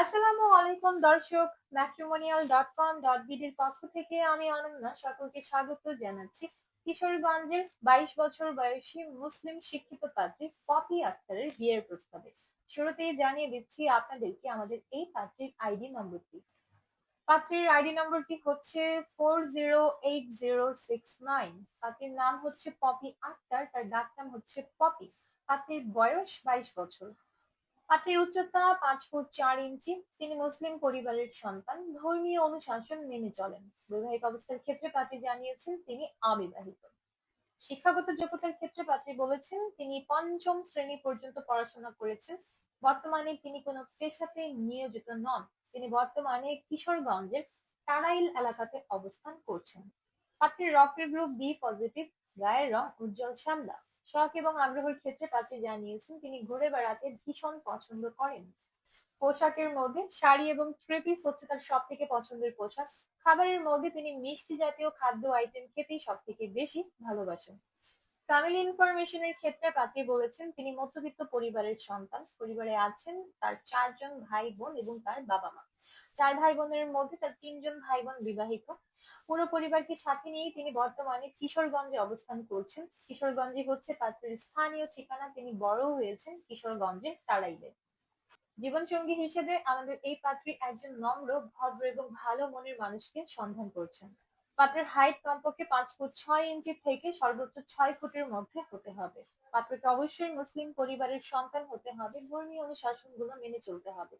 আসসালামু আলাইকুম দর্শক, matrimonial.com.bd এর পক্ষ থেকে আমি অনন্যা সকলকে স্বাগত জানাচ্ছি কিশোরগঞ্জের 22 বছর বয়সী মুসলিম শিক্ষিত পাত্রী পপি আক্তারের বিয়ের প্রস্তাবে। শুরুতেই জানিয়ে দিচ্ছি আপনাদেরকে আমাদের এই পাত্রীর আইডি নম্বরটি। পাত্রীর আইডি নম্বরটি হচ্ছে 408069। পাত্রীর নাম হচ্ছে পপি আক্তার, তার ডাক নাম হচ্ছে পপি। পাত্রীর বয়স 22 বছর। পাত্রীর উচ্চতা 5 ফুট 4 ইঞ্চি। তিনি মুসলিম পরিবারের সন্তান, ধর্মীয় অনুশাসন মেনে চলেন। বৈবাহিক অবস্থার ক্ষেত্রে পাত্রী জানিয়েছেন তিনি অবিবাহিত। শিক্ষাগত যোগ্যতার ক্ষেত্রে পাত্রী বলেছেন তিনি পঞ্চম শ্রেণী পর্যন্ত পড়াশোনা করেছেন। বর্তমানে তিনি কোনো পেশাতে নিয়োজিত নন। তিনি বর্তমানে কিশোরগঞ্জের টাড়াইল এলাকাতে অবস্থান করছেন। পাত্রীর রক্তের গ্রুপ বি পজিটিভ। গায়ের রং উজ্জ্বল শ্যামলা। শখ এবং আগ্রহের ক্ষেত্রে পাত্রী জানিয়েছেন তিনি ঘুরে বেড়াতে ভীষণ পছন্দ করেন। পোশাকের মধ্যে শাড়ি এবং থ্রি পিস হচ্ছে তার সব থেকে পছন্দের পোশাক। খাবারের মধ্যে তিনি মিষ্টি জাতীয় খাদ্য আইটেম খেতেই সব থেকে বেশি ভালোবাসেন। ফ্যামিলি ইনফরমেশনের ক্ষেত্রে পাত্রী বলেছেন তিনি মধ্যবিত্ত পরিবারের সন্তান। পরিবারে আছেন তার 4 জন ভাই বোন এবং তার বাবা মা। 4 ভাই বোনের মধ্যে তার 3 জন ভাই বোন বিবাহিত। পুরো পরিবারকে সাথে নিয়েই তিনি বর্তমানে কিশোরগঞ্জে অবস্থান করছেন। কিশোরগঞ্জে হচ্ছে পাত্রের স্থানীয় ঠিকানা। তিনি বড় হয়েছেন কিশোরগঞ্জের তাড়াইলে। জীবনসঙ্গী হিসেবে আমাদের এই পাত্রী একজন নম্র, ভদ্র এবং ভালো মনের মানুষকে সন্ধান করছেন। পাত্রের হাইট কমপক্ষে 5 ফুট 6 ইঞ্চি থেকে সর্বোচ্চ 6 ফুটের মধ্যে হতে হবে। পাত্রকে অবশ্যই মুসলিম পরিবারের সন্তান হতে হবে। ধর্মীয় অনুশাসনগুলো মেনে চলতে হবে।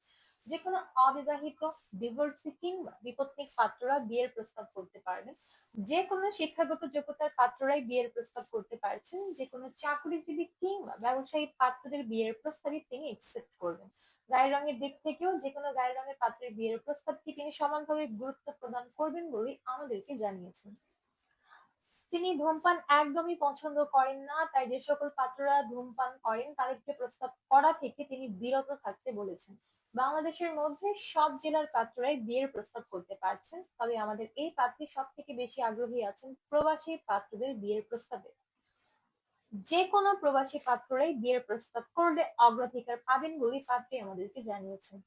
যে কোনো অবিবাহিত, ডিভোর্সি কিংবা বিপত্নিক পাত্ররা বিয়ের প্রস্তাব করতে পারবেন। যে কোনো শিক্ষাগত যোগ্যতার পাত্ররাই বিয়ের প্রস্তাব করতে পারছেন। যে কোনো চাকরিজীবী কিংবা ব্যবসায়ী পাত্রদের বিয়ের প্রস্তাবই তিনি একসেপ্ট করবেন। গায়ের রঙের দিক থেকেও যে কোনো গায়ের রঙের পাত্রের বিয়ের প্রস্তাবকে তিনি সমানভাবে গুরুত্ব প্রদান করবেন বলেই আমাদেরকে জানিয়েছেন। তিনি ধূমপান একদমই পছন্দ করেন না, তাই যে সকল পাত্ররা ধূমপান করেন তাদেরকে প্রস্তাব করা থেকে তিনি বিরত থাকতে বলেছেন। বাংলাদেশের মধ্যে সব জেলার পাত্ররাই বিয়ের প্রস্তাব করতে পারছেন, তবে আমাদের এই পাত্রী সব থেকে বেশি আগ্রহী আছেন প্রবাসী পাত্রদের বিয়ের প্রস্তাবে। যে কোনো প্রবাসী পাত্ররাই বিয়ের প্রস্তাব করলে অগ্রাধিকার পাবেন বলেই পাত্রী আমাদেরকে জানিয়েছেন।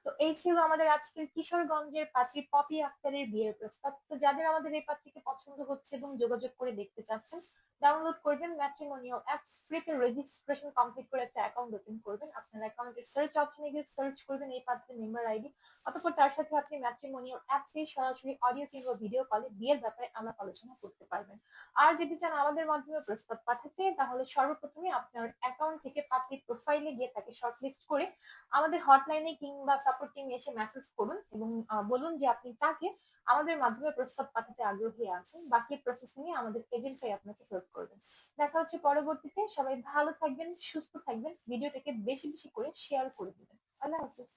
তো এই ছিল আমাদের আজকের কিশোরগঞ্জের পাত্রী পপি আক্তারের বিয়ের প্রস্তাব। তো যাদের আমাদের এই পাত্রীকে পছন্দ হচ্ছে এবং যোগাযোগ করে দেখতে চাচ্ছেন, ডাউনলোড করবেন ম্যাট্রিমোনিয়াল অ্যাপস। ফ্রিতে রেজিস্ট্রেশন কমপ্লিট করে একটা অ্যাকাউন্ট ওপেন করবেন। আপনার অ্যাকাউন্টের সার্চ অপশনে গিয়ে সার্চ করবেন এই পাত্রের মেম্বার আইডি। অতঃপর তার সাথে আপনি ম্যাট্রিমোনিয়াল অ্যাপসে সরাসরি অডিও কিংবা ভিডিও কলে বিয়ের ব্যাপারে আলাপ আলোচনা করতে পারবেন। আর যদি চান আমাদের মাধ্যমে প্রস্তাব পাঠাতে, তাহলে সর্বপ্রথমে আপনার অ্যাকাউন্ট থেকে পাত্রীর প্রোফাইলে গিয়ে তাকে শর্টলিস্ট করে আমাদের হটলাইনে কিংবা সাপোর্ট টিমে এসে মেসেজ করুন এবং বলুন যে আপনি তাকে আমাদের মাধ্যমে প্রস্তাব পাঠাতে আগ্রহী আছেন। বাকি প্রসেসিং এ আমাদের এজেন্টরাই আপনাকে হেল্প করবেন। দেখা হচ্ছে পরবর্তীতে। সবাই ভালো থাকবেন, সুস্থ থাকবেন। ভিডিওটাকে বেশি বেশি করে শেয়ার করে দিবেন। আল্লাহ হাফিজ।